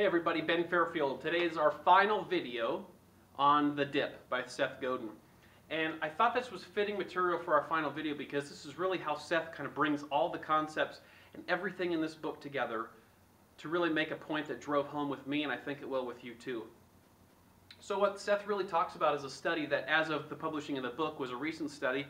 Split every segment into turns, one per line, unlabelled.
everybody, Ben Fairfield. Today is our final video on The Dip by Seth Godin. And I thought this was fitting material for our final video because this is really how Seth kind of brings all the concepts and everything in this book together to really make a point that drove home with me, and I think it will with you too. So what Seth really talks about is a study that, as of the publishing of the book, was a recent study.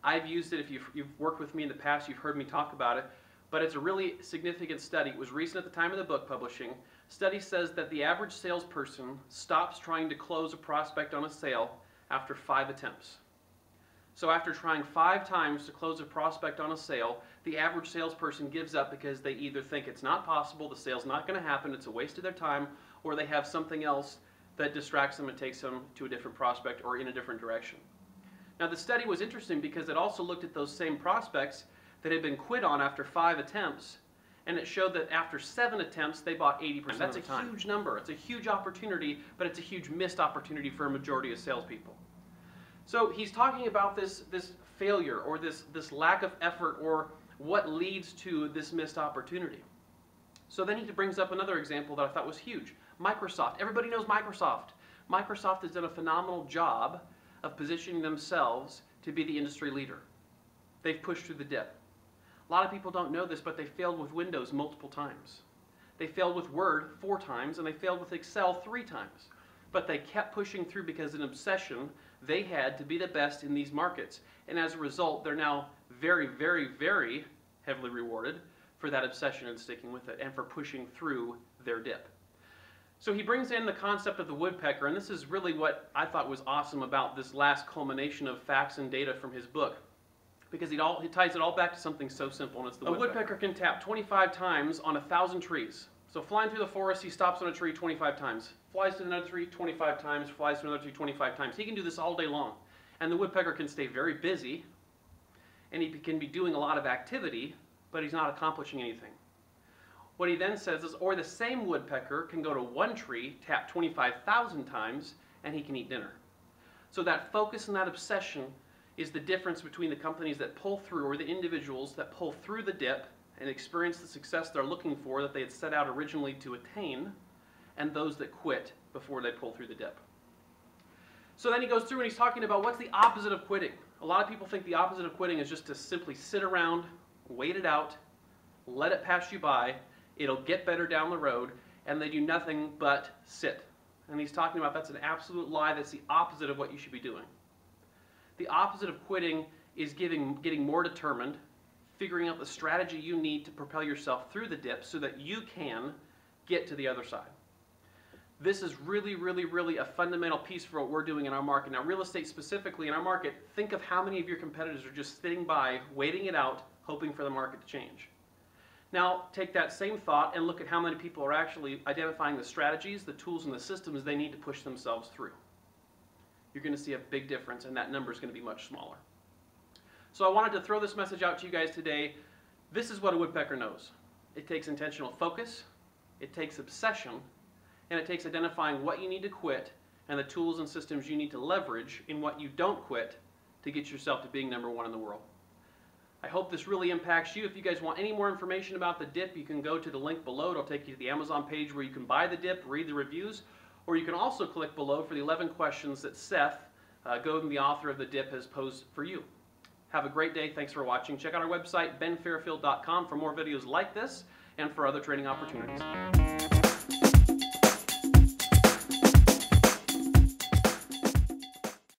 I've used it. If you've worked with me in the past, you've heard me talk about it. But it's a really significant study. It was recent at the time of the book publishing. Study says that the average salesperson stops trying to close a prospect on a sale after 5 attempts. So after trying 5 times to close a prospect on a sale, the average salesperson gives up because they either think it's not possible, the sale's not going to happen, it's a waste of their time, or they have something else that distracts them and takes them to a different prospect or in a different direction. Now the study was interesting because it also looked at those same prospects that had been quit on after 5 attempts, and it showed that after 7 attempts they bought 80% That's of the time. A huge number. It's a huge opportunity, but it's a huge missed opportunity for a majority of salespeople. So he's talking about this failure or this lack of effort or what leads to this missed opportunity. So then he brings up another example that I thought was huge. Microsoft. Everybody knows Microsoft. Microsoft has done a phenomenal job of positioning themselves to be the industry leader. They've pushed through the dip. A lot of people don't know this, but they failed with Windows multiple times. They failed with Word 4 times, and they failed with Excel 3 times. But they kept pushing through because of an obsession they had to be the best in these markets. And as a result, they're now very, very, very heavily rewarded for that obsession and sticking with it and for pushing through their dip. So he brings in the concept of the woodpecker, and this is really what I thought was awesome about this last culmination of facts and data from his book, because he ties it all back to something so simple, and it's the woodpecker. A woodpecker can tap 25 times on 1,000 trees. So flying through the forest, he stops on a tree 25 times, flies to another tree 25 times, flies to another tree 25 times. He can do this all day long. And the woodpecker can stay very busy, and he can be doing a lot of activity, but he's not accomplishing anything. What he then says is, or the same woodpecker can go to one tree, tap 25,000 times, and he can eat dinner. So that focus and that obsession is the difference between the companies that pull through, or the individuals that pull through the dip and experience the success they're looking for that they had set out originally to attain, and those that quit before they pull through the dip. So then he goes through and he's talking about what's the opposite of quitting. A lot of people think the opposite of quitting is just to simply sit around, wait it out, let it pass you by, it'll get better down the road, and they do nothing but sit. And he's talking about that's an absolute lie. That's the opposite of what you should be doing. The opposite of quitting is getting more determined, figuring out the strategy you need to propel yourself through the dip so that you can get to the other side. This is really, really, really a fundamental piece for what we're doing in our market. Now, real estate specifically in our market, think of how many of your competitors are just sitting by, waiting it out, hoping for the market to change. Now, take that same thought and look at how many people are actually identifying the strategies, the tools, and the systems they need to push themselves through. You're going to see a big difference, and that number is going to be much smaller. So I wanted to throw this message out to you guys today. This is what a woodpecker knows. It takes intentional focus, it takes obsession, and it takes identifying what you need to quit and the tools and systems you need to leverage in what you don't quit to get yourself to being #1 in the world. I hope this really impacts you. If you guys want any more information about the dip, you can go to the link below. It'll take you to the Amazon page where you can buy the dip, read the reviews, or you can also click below for the 11 questions that Seth Godin, the author of the dip, has posed for you. Have a great day. Thanks for watching. Check out our website, benfairfield.com, for more videos like this and for other training opportunities.